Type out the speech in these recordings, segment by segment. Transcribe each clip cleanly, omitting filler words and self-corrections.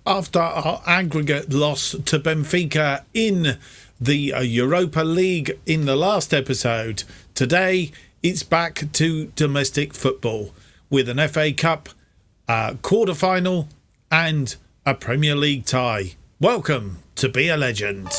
after our aggregate loss to Benfica in the Europa League in the last episode. Today, it's back to domestic football with an FA Cup quarter-final and a Premier League tie. Welcome to Be a Legend.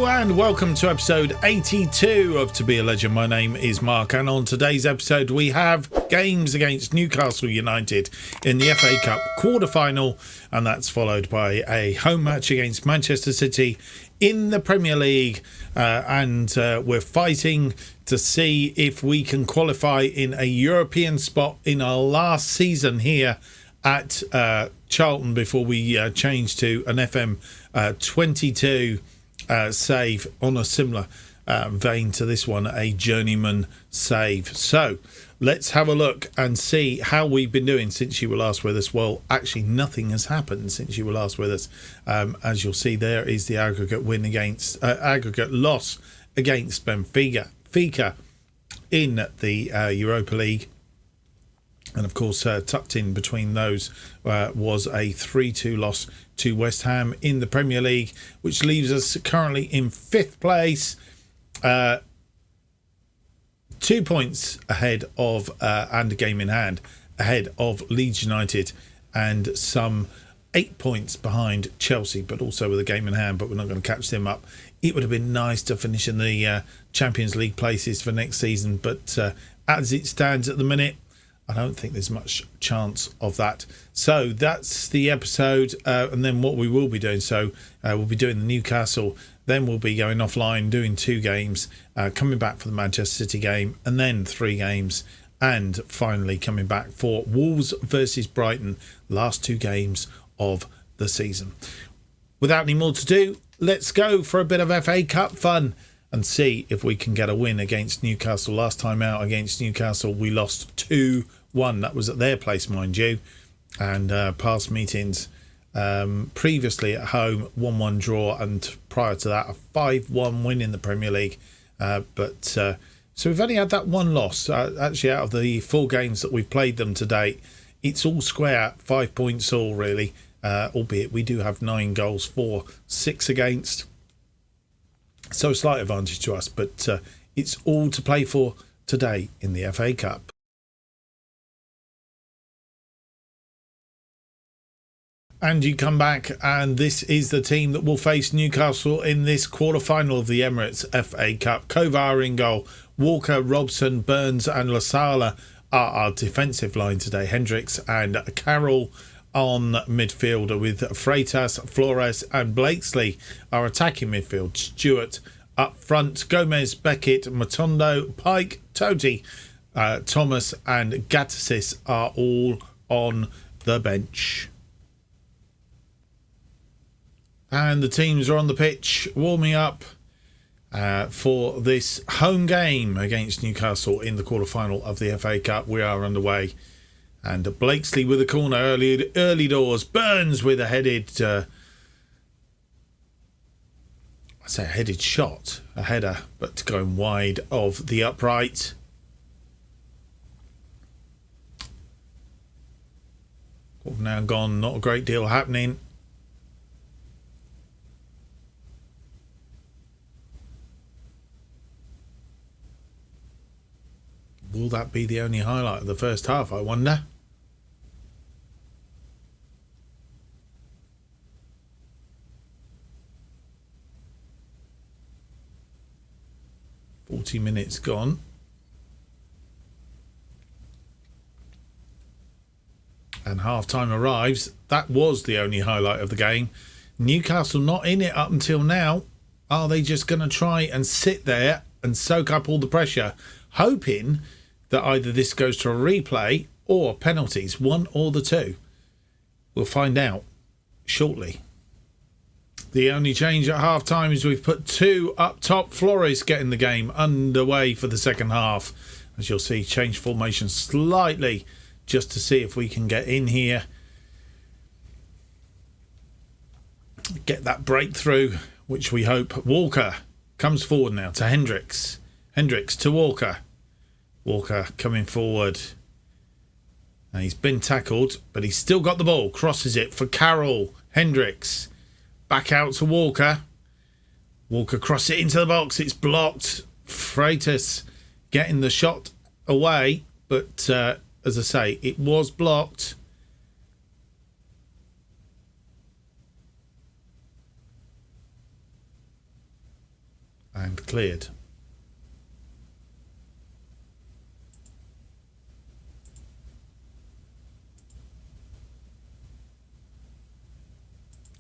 And welcome to episode 82 of To Be a Legend. My name is Mark, and on today's episode we have games against Newcastle United in the FA Cup quarter-final, and that's followed by a home match against Manchester City in the Premier League, and we're fighting to see if we can qualify in a European spot in our last season here at Charlton before we change to an FM22 save on a similar vein to this one, a journeyman save. So let's have a look and see how we've been doing since you were last with us. Well, actually nothing has happened since you were last with us. As you'll see, there is the aggregate loss against Benfica in the Europa League. And of course, tucked in between those was a 3-2 loss to West Ham in the Premier League, which leaves us currently in 5th place, 2 points ahead of, and a game in hand, ahead of Leeds United, and some 8 points behind Chelsea, but also with a game in hand, but we're not going to catch them up. It would have been nice to finish in the Champions League places for next season, but as it stands at the minute, I don't think there's much chance of that. So that's the episode, and then what we will be doing. So we'll be doing the Newcastle, then we'll be going offline, doing 2 games, coming back for the Manchester City game, and then 3 games, and finally coming back for Wolves versus Brighton, last 2 games of the season. Without any more to do, let's go for a bit of FA Cup fun and see if we can get a win against Newcastle. Last time out against Newcastle, we lost 2-1. That was at their place, mind you. And past meetings, previously at home, 1-1 draw, and prior to that, a 5-1 win in the Premier League. So we've only had that 1 loss. Actually, out of the 4 games that we've played them to date, it's all square, 5 points all, really. Albeit we do have 9 goals for, 6 against. So slight advantage to us, but it's all to play for today in the FA Cup. And you come back, and this is the team that will face Newcastle in this quarter-final of the Emirates FA Cup. Kovar in goal, Walker, Robson, Burns and Lasala are our defensive line today. Hendricks and Carroll on midfield, with Freitas, Flores and Blakesley our attacking midfield. Stewart up front, Gomez, Beckett, Matondo, Pike, Totti, Thomas and Gattesis are all on the bench. And the teams are on the pitch warming up for this home game against Newcastle in the quarter-final of the FA Cup. We are underway. And Blakesley with a corner early doors. Burns with a headed shot, a header, but going wide of the upright. We've now gone, not a great deal happening. Will that be the only highlight of the first half, I wonder? 40 minutes gone. And half-time arrives. That was the only highlight of the game. Newcastle not in it up until now. Are they just going to try and sit there and soak up all the pressure, hoping that either this goes to a replay or penalties, one or the two? We'll find out shortly. The only change at half-time is we've put two up top. Flores getting the game underway for the second half. As you'll see, change formation slightly just to see if we can get in here. Get that breakthrough, which we hope. Walker comes forward now to Hendricks. Hendricks to Walker. Walker coming forward. And he's been tackled, but he's still got the ball. Crosses it for Carroll. Hendricks. Back out to Walker. Walker crosses it into the box. It's blocked. Freitas getting the shot away. But as I say, it was blocked. And cleared.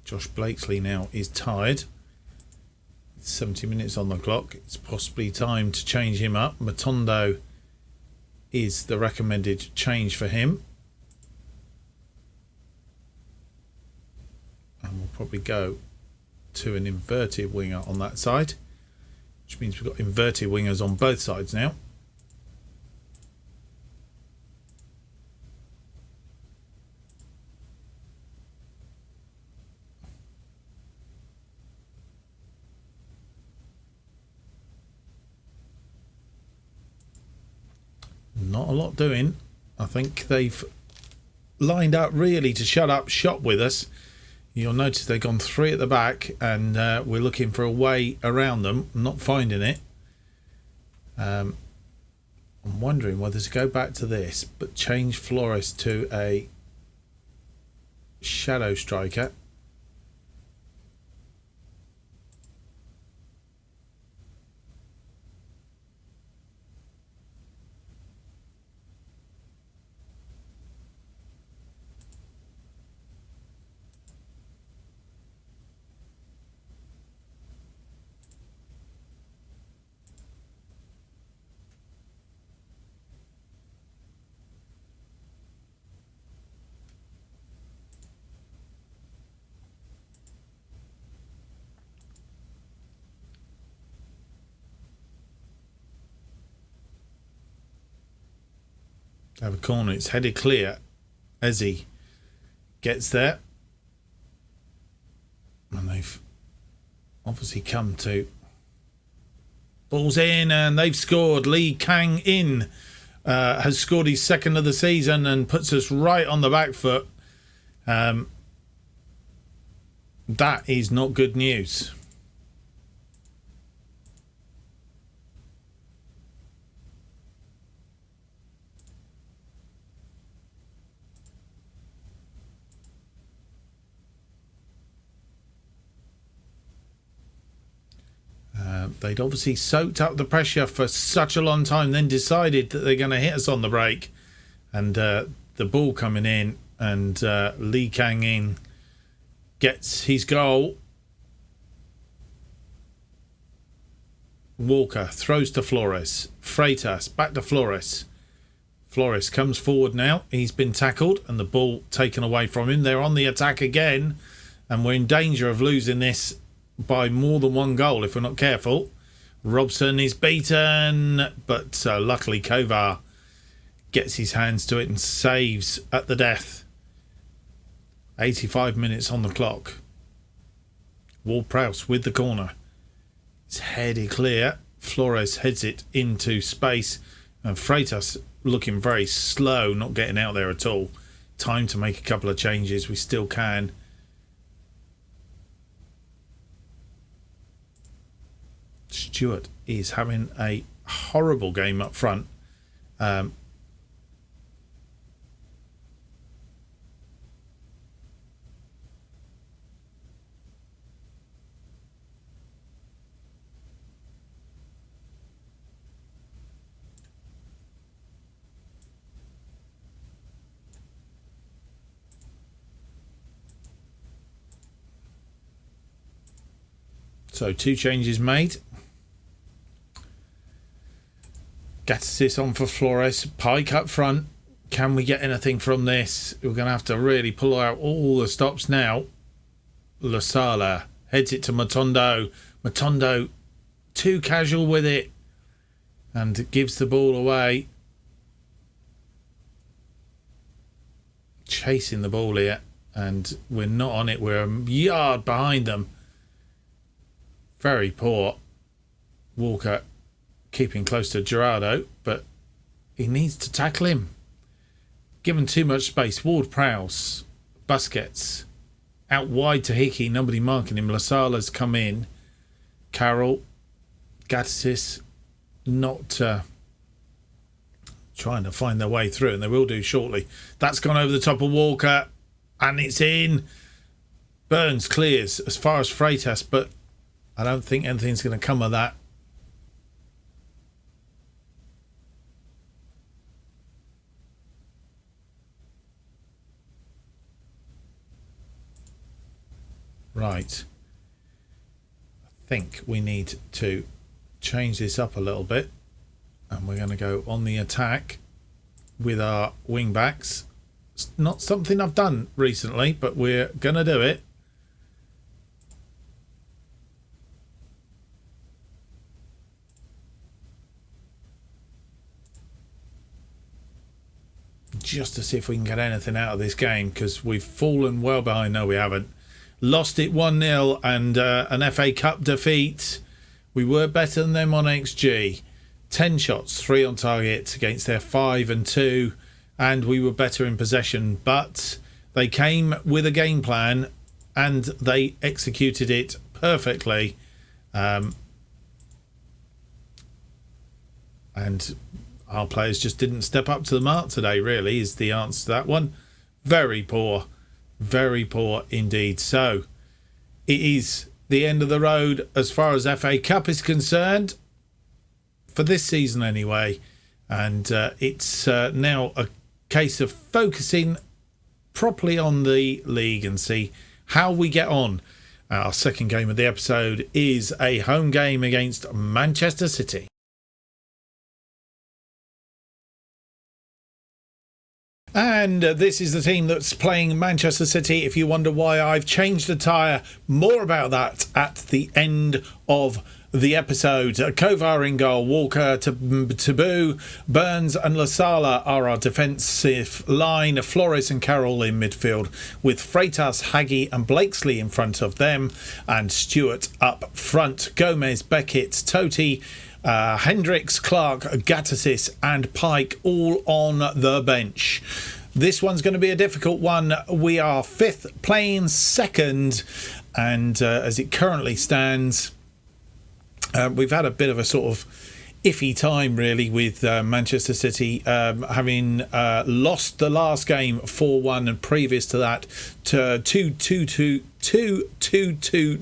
Josh Blakesley now is tired. 70 minutes on the clock. It's possibly time to change him up. Matondo is the recommended change for him. And we'll probably go to an inverted winger on that side, which means we've got inverted wingers on both sides now. Not a lot doing. I think they've lined up really to shut up shop with us. You'll notice they've gone 3 at the back, and we're looking for a way around them. Not finding it. I'm wondering whether to go back to this, but change Flores to a shadow striker. Have a corner. It's headed clear as he gets there. And they've obviously come to balls in, and they've scored. Lee Kang In has scored his second of the season and puts us right on the back foot. That is not good news. They'd obviously soaked up the pressure for such a long time, then decided that they're going to hit us on the break. And the ball coming in, and Lee Kang In gets his goal. Walker throws to Flores. Freitas back to Flores. Flores comes forward now. He's been tackled and the ball taken away from him. They're on the attack again, and we're in danger of losing this by more than one goal if we're not careful. Robson is beaten, but luckily Kovar gets his hands to it and saves at the death. 85 minutes on the clock. Ward-Prowse with the corner. It's headed clear. Flores heads it into space, and Freitas looking very slow, not getting out there at all. Time to make a couple of changes. We still can. Stewart is having a horrible game up front. So 2 changes made. Gatsis on for Flores. Pike up front. Can we get anything from this? We're going to have to really pull out all the stops now. Lasala heads it to Matondo. Matondo too casual with it and gives the ball away. chasing the ball here, and we're not on it. We're a yard behind them. Very poor. Walker keeping close to Gerardo, but he needs to tackle him. Given too much space. Ward-Prowse, Busquets, out wide to Hickey, nobody marking him. Lasala's come in. Carroll, Gattis, not trying to find their way through, and they will do shortly. That's gone over the top of Walker, and it's in. Burns clears as far as Freitas, but I don't think anything's going to come of that. Right. I think we need to change this up a little bit, and we're going to go on the attack with our wing backs. It's not something I've done recently, but we're going to do it. Just to see if we can get anything out of this game, because we've fallen well behind. No, we haven't. Lost it 1-0 and an FA Cup defeat. We were better than them on XG. 10 shots, 3 on target against their 5 and 2. And we were better in possession. But they came with a game plan and they executed it perfectly. And our players just didn't step up to the mark today, really, is the answer to that one. Very poor. Very poor indeed. So it is the end of the road as far as FA Cup is concerned, for this season anyway. And it's now a case of focusing properly on the league and see how we get on. Our second game of the episode is a home game against Manchester City. And this is the team that's playing Manchester City. If you wonder why I've changed attire, more about that at the end of the episode. Kovar in goal, Walker, Taboo, Burns and Lasala are our defensive line. Flores and Carroll in midfield, with Freitas, Haggy and Blakesley in front of them, and Stewart up front. Gomez, Beckett, Totti, Hendricks, Clark, Gattis and Pike all on the bench. This one's going to be a difficult one. We are 5th, playing 2nd, and as it currently stands, we've had a bit of a sort of iffy time really with Manchester City, having lost the last game 4-1, and previous to that to 2-2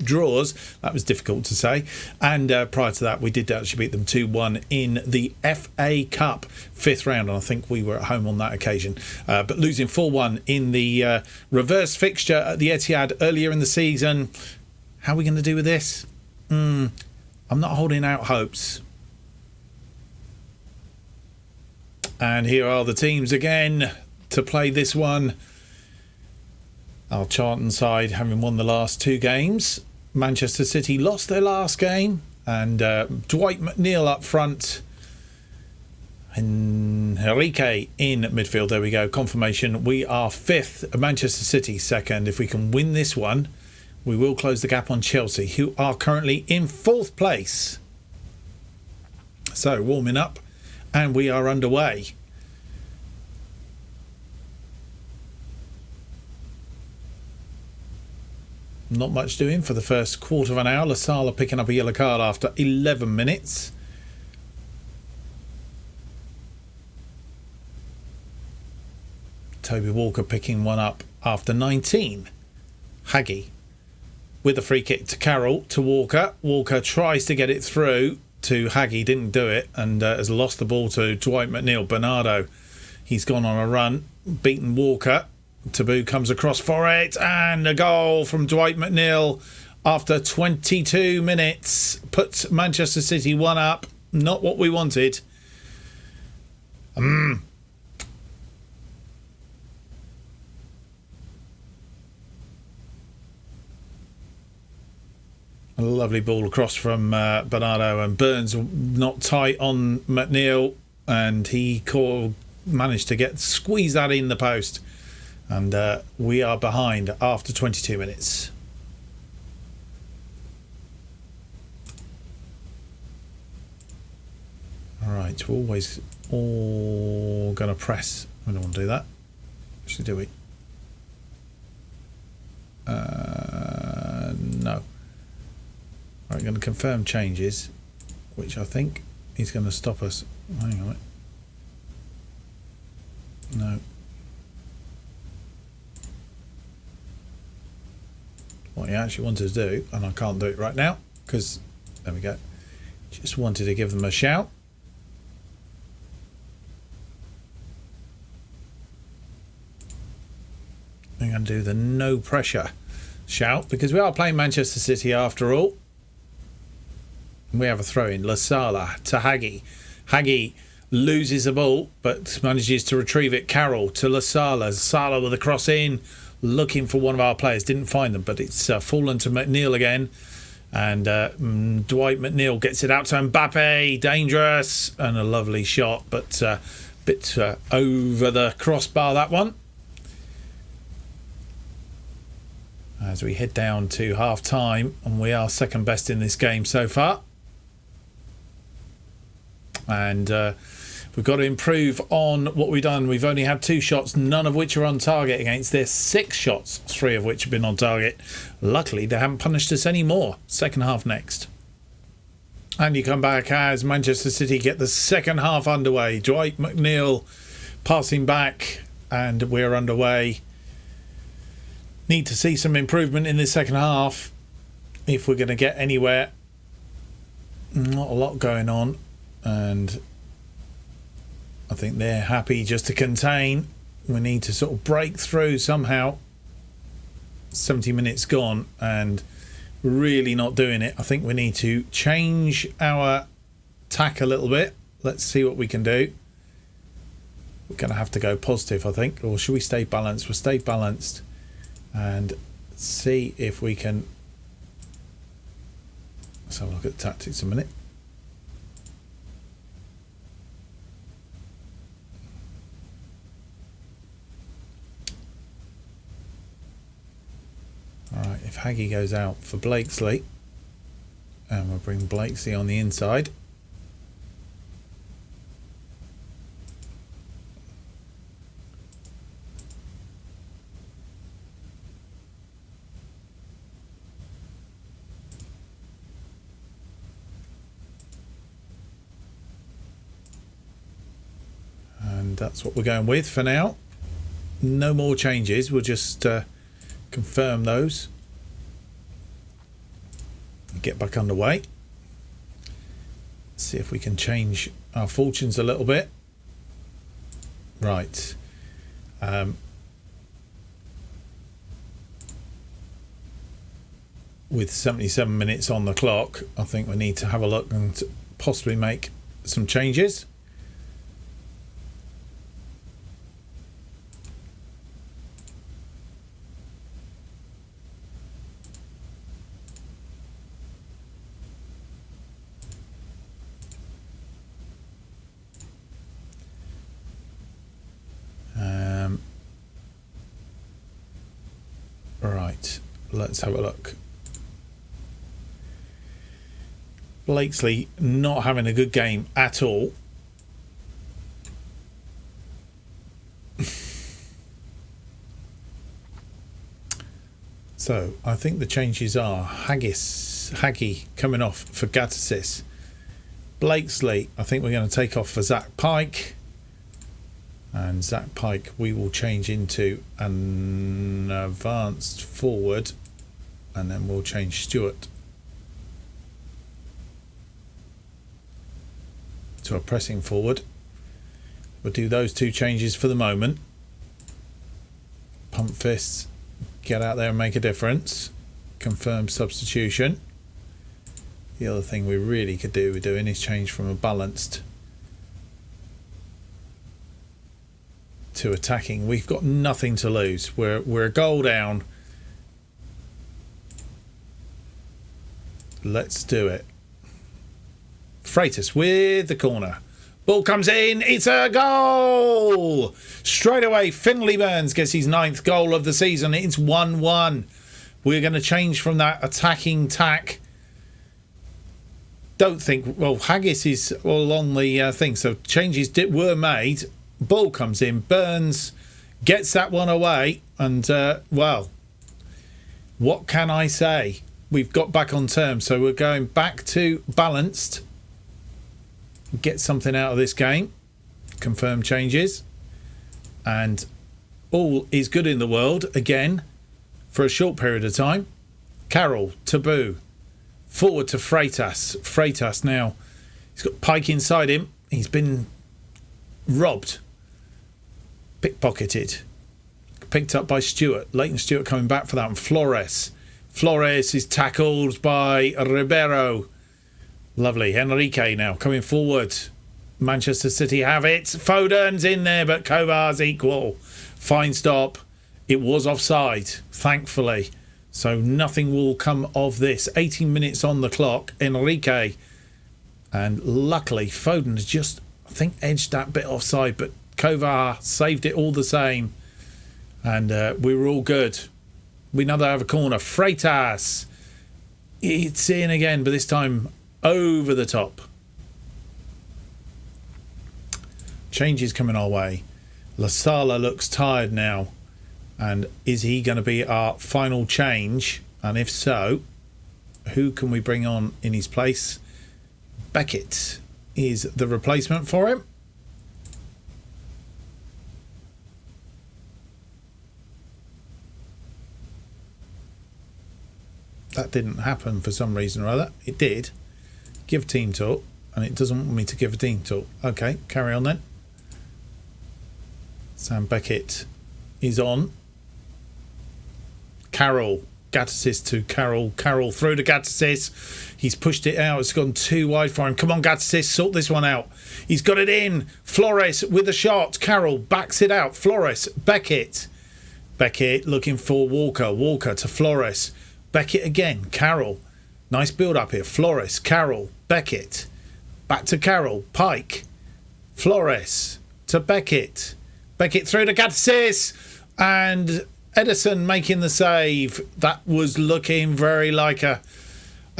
draws. That was difficult to say. And prior to that, we did actually beat them 2-1 in the FA Cup 5th round, and I think we were at home on that occasion. But losing 4-1 in the reverse fixture at the Etihad earlier in the season. How are we going to do with this? I'm not holding out hopes. And here are the teams again to play this one. Our Charlton side having won the last 2 games. Manchester City lost their last game. And Dwight McNeil up front. And Enrique in midfield. There we go. Confirmation. We are 5th. Manchester City 2nd. If we can win this one, we will close the gap on Chelsea, who are currently in 4th place. So warming up. And we are underway. Not much doing for the first quarter of an hour. Lasala picking up a yellow card after 11 minutes. Toby Walker picking one up after 19. Haggy with a free kick to Carroll, to Walker. Walker tries to get it through to Haggy, didn't do it, and has lost the ball to Dwight McNeil. Bernardo, he's gone on a run, beaten Walker. Taboo comes across for it, and a goal from Dwight McNeil after 22 minutes puts Manchester City 1 up. Not what we wanted. A lovely ball across from Bernardo, and Burns not tight on McNeil, and he managed to squeeze that in the post. And we are behind after 22 minutes. All right, we're always all going to press. We don't want to do that. Actually, do we? No. Right, going to confirm changes, which I think he's going to stop us. Hang on a minute. No. What he actually wanted to do, and I can't do it right now because there we go. Just wanted to give them a shout. I'm going to do the no pressure shout because we are playing Manchester City after all. We have a throw in. La Sala to Hagi. Hagi loses the ball but manages to retrieve it. Carroll to La Sala. Sala with a cross in, looking for one of our players. Didn't find them, but it's fallen to McNeil again. And Dwight McNeil gets it out to Mbappe. Dangerous and a lovely shot, but a bit over the crossbar, that one. As we head down to half time, and we are second best in this game so far. And we've got to improve on what we've done. We've only had 2 shots, none of which are on target against their 6 shots, 3 of which have been on target. Luckily, they haven't punished us any more. Second half next. And you come back as Manchester City get the second half underway. Dwight McNeil passing back, and we're underway. Need to see some improvement in the second half if we're going to get anywhere. Not a lot going on, and I think they're happy just to contain. We need to sort of break through somehow. 70 minutes gone and really not doing it. I think we need to change our tack a little bit. Let's see what we can do. We're going to have to go positive, I think. Or should we stay balanced? We'll stay balanced and see if we can. Let's have a look at the tactics a minute. Alright, if Hagi goes out for Blakesley, and we'll bring Blakesley on the inside. And that's what we're going with for now. No more changes. We'll just confirm those. Get back underway. See if we can change our fortunes a little bit. Right. With 77 minutes on the clock, I think we need to have a look and possibly make some changes. Right, let's have a look. Blakesley not having a good game at all. So I think the changes are Hagi coming off for Gattesis. Blakesley, I think we're going to take off for Zach Pike. And Zach Pike we will change into an advanced forward, and then we'll change Stewart to a pressing forward. We'll do those 2 changes for the moment. Pump fists, get out there and make a difference. Confirm substitution. The other thing we really could do with doing is change from a balanced to attacking. We've got nothing to lose. We're a goal down. Let's do it. Freitas with the corner. Ball comes in. It's a goal. Straight away, Finley Burns gets his 9th goal of the season. It's 1-1. We're going to change from that attacking tack. Don't think... Well, Haggis is all on the thing. So changes were made. Ball comes in. Burns gets that one away. And, well, what can I say? We've got back on terms. So we're going back to balanced. Get something out of this game. Confirm changes. And all is good in the world again for a short period of time. Carroll, Taboo. Forward to Freitas. Freitas now. He's got Pike inside him. He's been robbed. Pickpocketed. Picked up by Stewart. Leighton Stewart coming back for that one. Flores. Flores is tackled by Ribeiro. Lovely. Enrique now coming forward. Manchester City have it. Foden's in there, but Kovar's equal. Fine stop. It was offside, thankfully. So nothing will come of this. 18 minutes on the clock. Enrique. And luckily, Foden has just, I think, edged that bit offside, but Kovar saved it all the same. And we were all good. We now have a corner. Freitas. It's in again, but this time over the top. Changes coming our way. La Sala looks tired now. And is he going to be our final change? And if so, who can we bring on in his place? Beckett is the replacement for him. That didn't happen for some reason or other. It did. Give team talk. And it doesn't want me to give a team talk. Okay, carry on then. Sam Beckett is on. Carroll. Gattesis to Carroll. Carroll through to Gattesis. He's pushed it out. It's gone too wide for him. Come on, Gattesis. Sort this one out. He's got it in. Flores with a shot. Carroll backs it out. Flores. Beckett. Beckett looking for Walker. Walker to Flores. Beckett again. Carroll. Nice build up here. Flores. Carroll. Beckett. Back to Carroll. Pike. Flores to Beckett. Beckett through to Gattesis. And Edison making the save. That was looking very like a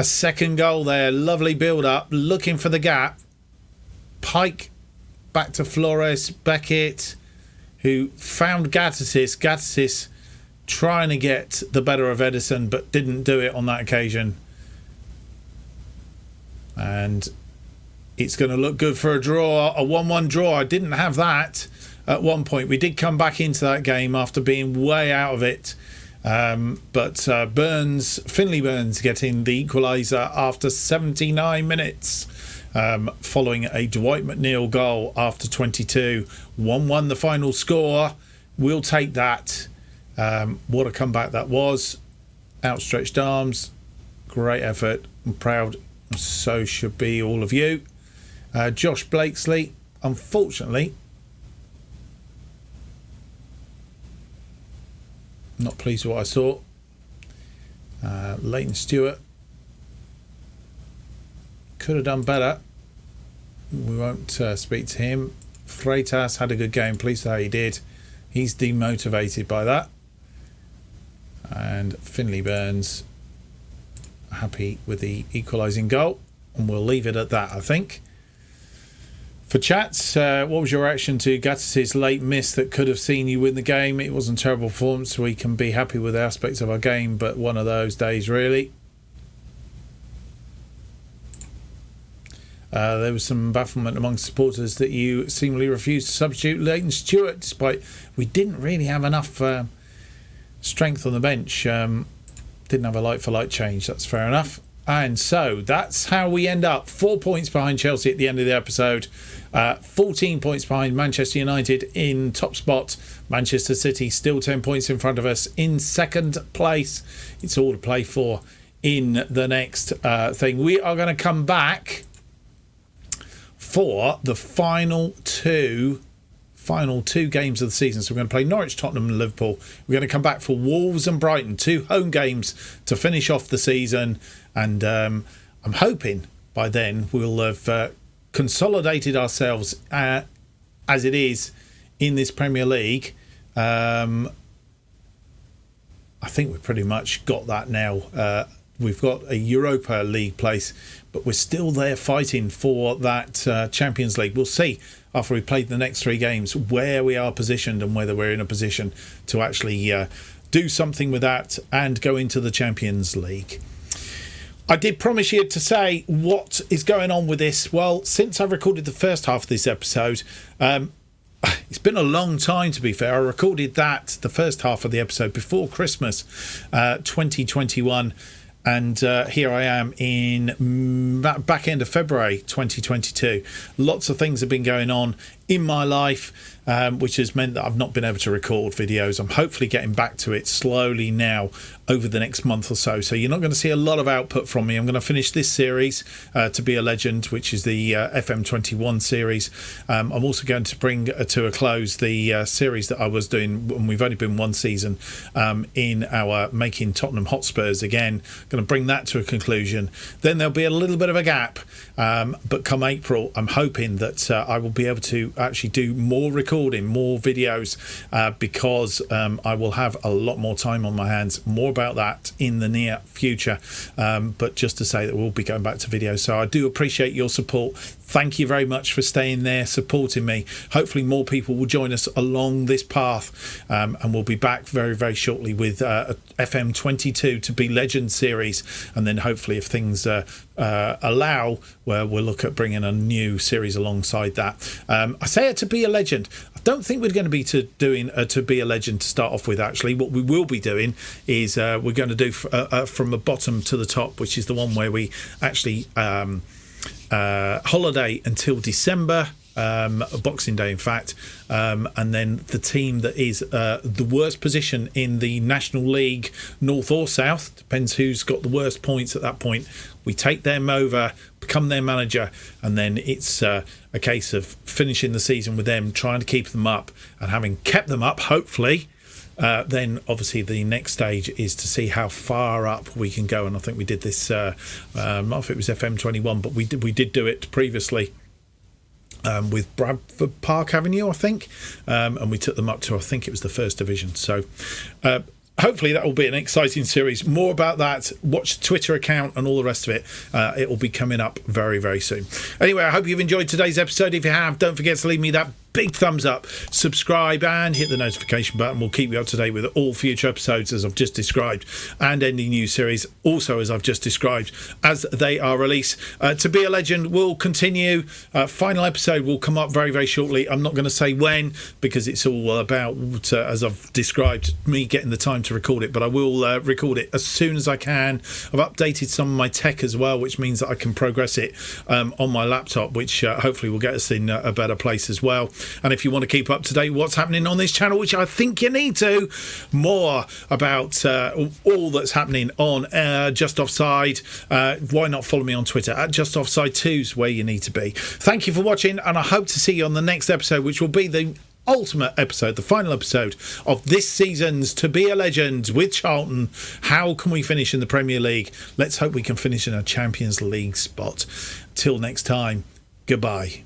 second goal there. Lovely build up. Looking for the gap. Pike back to Flores. Beckett, who found Gattesis. Gattesis trying to get the better of Edison, but didn't do it on that occasion. And it's going to look good for a draw. A 1-1 draw. I didn't have that at one point. We did come back into that game after being way out of it. But Finley Burns getting the equaliser after 79 minutes. Following a Dwight McNeil goal after 22. 1-1 the final score. We'll take that. What a comeback that was. Outstretched arms. Great effort. I'm proud. So should be all of you. Josh Blakesley, unfortunately, not pleased with what I saw. Leighton Stewart could have done better. We won't speak to him. Freitas had a good game. Pleased with how he did. He's demotivated by that. And Finley Burns happy with the equalising goal, and we'll leave it at that, I think. For chats, what was your reaction to Gattis' late miss that could have seen you win the game? It wasn't a terrible performance. We can be happy with aspects of our game, but one of those days, really. There was some bafflement among supporters that you seemingly refused to substitute Leighton Stewart, despite we didn't really have enough strength on the bench. Didn't have a like-for-like change. That's fair enough. And so that's how we end up. 4 points behind Chelsea at the end of the episode. 14 points behind Manchester United in top spot. Manchester City still 10 points in front of us in second place. It's all to play for in the next thing. We are going to come back for the final two games of the season. So we're going to play Norwich, Tottenham and Liverpool. We're going to come back for Wolves and Brighton, 2 home games to finish off the season. And I'm hoping by then we'll have consolidated ourselves as it is in this Premier League. I think we've pretty much got that now. We've got a Europa League place, but we're still there fighting for that Champions League. We'll see after we played the next 3 games where we are positioned and whether we're in a position to actually do something with that and go into the Champions League. I did promise you to say what is going on with this. Well, since I recorded the first half of this episode, it's been a long time, to be fair. I recorded the first half of the episode before Christmas 2021. And here I am in back end of February 2022. Lots of things have been going on in my life, which has meant that I've not been able to record videos. I'm hopefully getting back to it slowly now over the next month or so. So you're not going to see a lot of output from me. I'm going to finish this series, To Be a Legend, which is the FM21 series. I'm also going to bring to a close the series that I was doing, and we've only been 1 season, in our Making Tottenham Hotspurs again. Going to bring that to a conclusion. Then there'll be a little bit of a gap, but come April, I'm hoping that I will be able to actually do more recording, more videos, because I will have a lot more time on my hands. More about that in the near future, but just to say that we'll be going back to videos. So I do appreciate your support. Thank you very much for staying there, supporting me. Hopefully more people will join us along this path, and we'll be back very, very shortly with FM22 To Be Legend series, and then hopefully if things allow, where we'll look at bringing a new series alongside that. I say it To Be a Legend. I don't think we're going to be doing a To Be a Legend to start off with. Actually, what we will be doing is we're going to do from the bottom to the top, which is the one where we actually holiday until December, Boxing Day in fact, and then the team that is the worst position in the National League North or South, depends who's got the worst points at that point, we take them over, become their manager, and then it's a case of finishing the season with them, trying to keep them up, and having kept them up, hopefully, then obviously the next stage is to see how far up we can go. And I think we did this, not if it was FM21, but we did do it previously with Bradford Park Avenue, I think, and we took them up to, I think it was the first division. So hopefully that will be an exciting series. More about that, watch the Twitter account and all the rest of it. It will be coming up very, very soon. Anyway, I hope you've enjoyed today's episode. If you have, don't forget to leave me that big thumbs up, subscribe, and hit the notification button. We'll keep you up to date with all future episodes as I've just described, and any new series also as I've just described as they are released. To Be a Legend will continue. Final episode will come up very, very shortly. I'm not going to say when, because it's all about, as I've described, me getting the time to record it, but I will record it as soon as I can. I've updated some of my tech as well, which means that I can progress it on my laptop, which hopefully will get us in a better place as well. And if you want to keep up to date with what's happening on this channel, which I think you need to, more about all that's happening on Just Offside, why not follow me on Twitter at JustOffsideFM is where you need to be. Thank you for watching, and I hope to see you on the next episode, which will be the ultimate episode, the final episode of this season's To Be a Legend with Charlton. How can we finish in the Premier League? Let's hope we can finish in a Champions League spot. Till next time, goodbye.